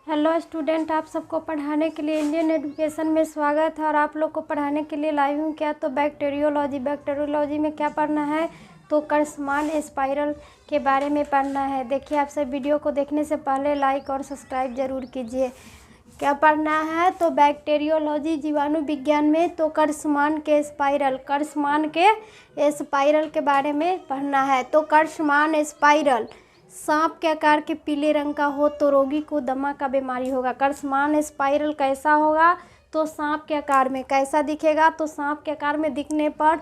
Hello student, आप सबको पढ़ाने के लिए इंडियन एजुकेशन में स्वागत है। और आप लोग को पढ़ाने के लिए लाई हूँ क्या, तो बैक्टीरियोलॉजी में क्या पढ़ना है, तो कर्षमान स्पाइरल के बारे में पढ़ना है। देखिए, आप सब वीडियो को देखने से पहले लाइक और सब्सक्राइब जरूर कीजिए। क्या पढ़ना है, तो बैक्टीरियोलॉजी जीवाणु विज्ञान में तो कर्षमान के स्पाइरल के बारे में पढ़ना है। तो कर्षमान स्पाइरल सांप के आकार के पीले रंग का हो तो रोगी को दमा का बीमारी होगा। कर्षमान स्पाइरल कैसा होगा, तो सांप के आकार में। कैसा दिखेगा, तो सांप के आकार में दिखने पर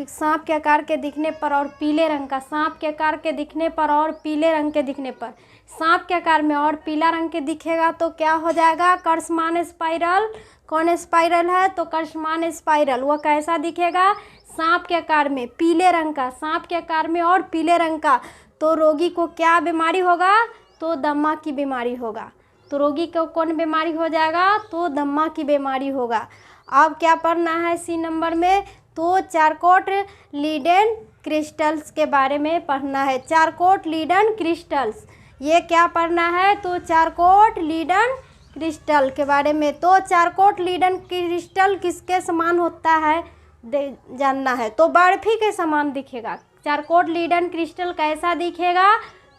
सांप के आकार के दिखने पर और पीले रंग का, सांप के आकार के दिखने पर और पीले रंग के दिखने पर, सांप के आकार में और पीला रंग के दिखेगा तो क्या हो जाएगा, कर्षमान स्पाइरल। कौन स्पाइरल है, तो कर्षमान स्पाइरल। वह कैसा दिखेगा, सांप के आकार में पीले रंग का, सांप के आकार में और पीले रंग का। तो रोगी को क्या बीमारी होगा, तो दमा की बीमारी होगा। तो रोगी को कौन बीमारी हो जाएगा, तो दमा की बीमारी होगा। अब क्या पढ़ना है सी नंबर में, तो चारकोट लीडेन क्रिस्टल्स के बारे में पढ़ना है। चारकोट लीडन क्रिस्टल्स, ये क्या पढ़ना है, तो चारकोट लीडन क्रिस्टल के बारे में। तो चारकोट लीडन क्रिस्टल किसके समान होता है जानना है, तो बर्फी के समान दिखेगा। चारकोट लीडन क्रिस्टल कैसा दिखेगा,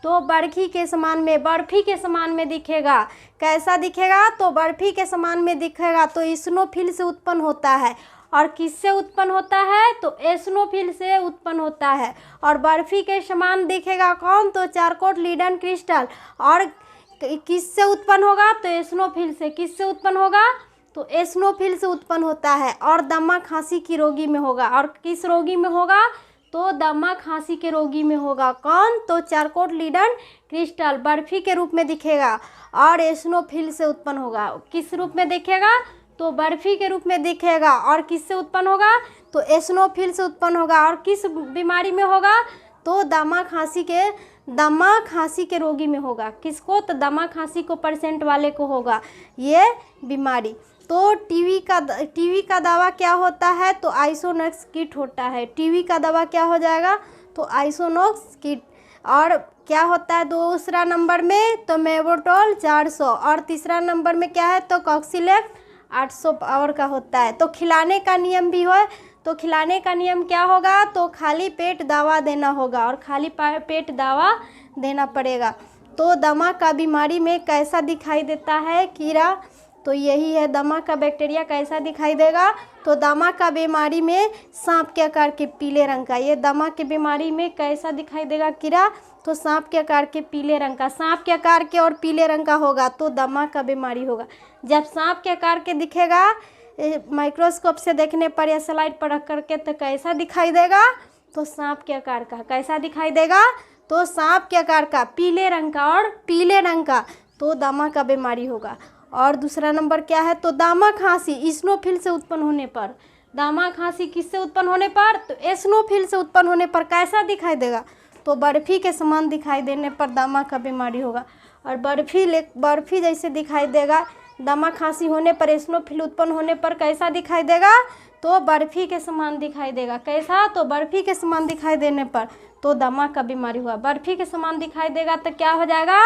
तो बर्फी के समान में दिखेगा। कैसा दिखेगा, तो बर्फी के समान में दिखेगा। तो स्नोफिल से उत्पन्न होता है। और किससे उत्पन्न होता है, तो स्नोफिल से उत्पन्न होता है। और बर्फी के समान दिखेगा कौन, तो चारकोट लीडन क्रिस्टल। और किससे उत्पन्न होगा, तो स्नोफिल से। किससे उत्पन्न होगा, तो स्नोफिल से उत्पन्न होता है। और दमा खांसी की रोगी में होगा। और किस रोगी में होगा, तो दमा खांसी के रोगी में होगा। कौन, तो चारकोट लीडन क्रिस्टल बर्फी के रूप में दिखेगा और स्नोफिल से उत्पन्न होगा। किस रूप में दिखेगा, तो बर्फी के रूप में दिखेगा। और किससे उत्पन्न होगा, तो स्नोफिल से उत्पन्न होगा। और किस बीमारी में होगा, तो दमा खांसी के रोगी में होगा। किसको, तो दमा खांसी को % वाले को होगा ये बीमारी। तो टीवी का दवा क्या होता है, तो आइसोनोक्स किट होता है। टीवी का दवा क्या हो जाएगा, तो आइसोनोक्स किट। और क्या होता है दूसरा नंबर में, तो मेबोटोल 400। और तीसरा नंबर में क्या है, तो कॉक्सिलेक्स 800 पावर का होता है। तो खिलाने का नियम भी है। तो खिलाने का नियम क्या होगा, तो खाली पेट दवा देना होगा। और खाली पेट दवा देना पड़ेगा। तो दमा का बीमारी में कैसा दिखाई देता है, कीड़ा। तो यही है दमा का बैक्टीरिया कैसा दिखाई देगा, तो दमा का बीमारी में सांप के आकार के पीले रंग का। ये दमा के बीमारी में कैसा दिखाई देगा कीड़ा, तो सांप के आकार के पीले रंग का। सांप के आकार के और पीले रंग का होगा तो दमा का बीमारी होगा। जब सांप के आकार के दिखेगा माइक्रोस्कोप से देखने पर या स्लाइड पर रख करके, तो कैसा दिखाई देगा, तो सांप के आकार का। कैसा दिखाई देगा, तो सांप के आकार का पीले रंग का और पीले रंग का, तो दमा का बीमारी होगा। और दूसरा नंबर क्या है, तो दमा खांसी स्नोफिल से उत्पन्न होने पर। दमा खांसी किससे उत्पन्न होने पर, तो स्नोफिल से उत्पन्न होने पर कैसा दिखाई देगा, तो बर्फी के समान दिखाई देने पर दमा का बीमारी होगा। और बर्फी जैसे दिखाई देगा। दमा खांसी होने पर स्नोफिल उत्पन्न होने पर कैसा दिखाई देगा, तो बर्फी के समान दिखाई देगा। कैसा, तो बर्फी के समान दिखाई देने पर तो दमा का बीमारी हुआ। बर्फी के समान दिखाई देगा तो क्या हो जाएगा,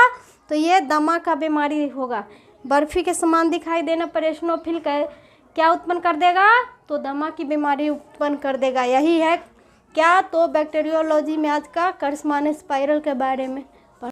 तो ये दमा का बीमारी होगा। बर्फी के समान दिखाई देने पर स्नोफिल क्या उत्पन्न कर देगा, तो दमा की बीमारी उत्पन्न कर देगा। यही है क्या, तो बैक्टीरियोलॉजी में आज का कर्षमान स्पाइरल के बारे में।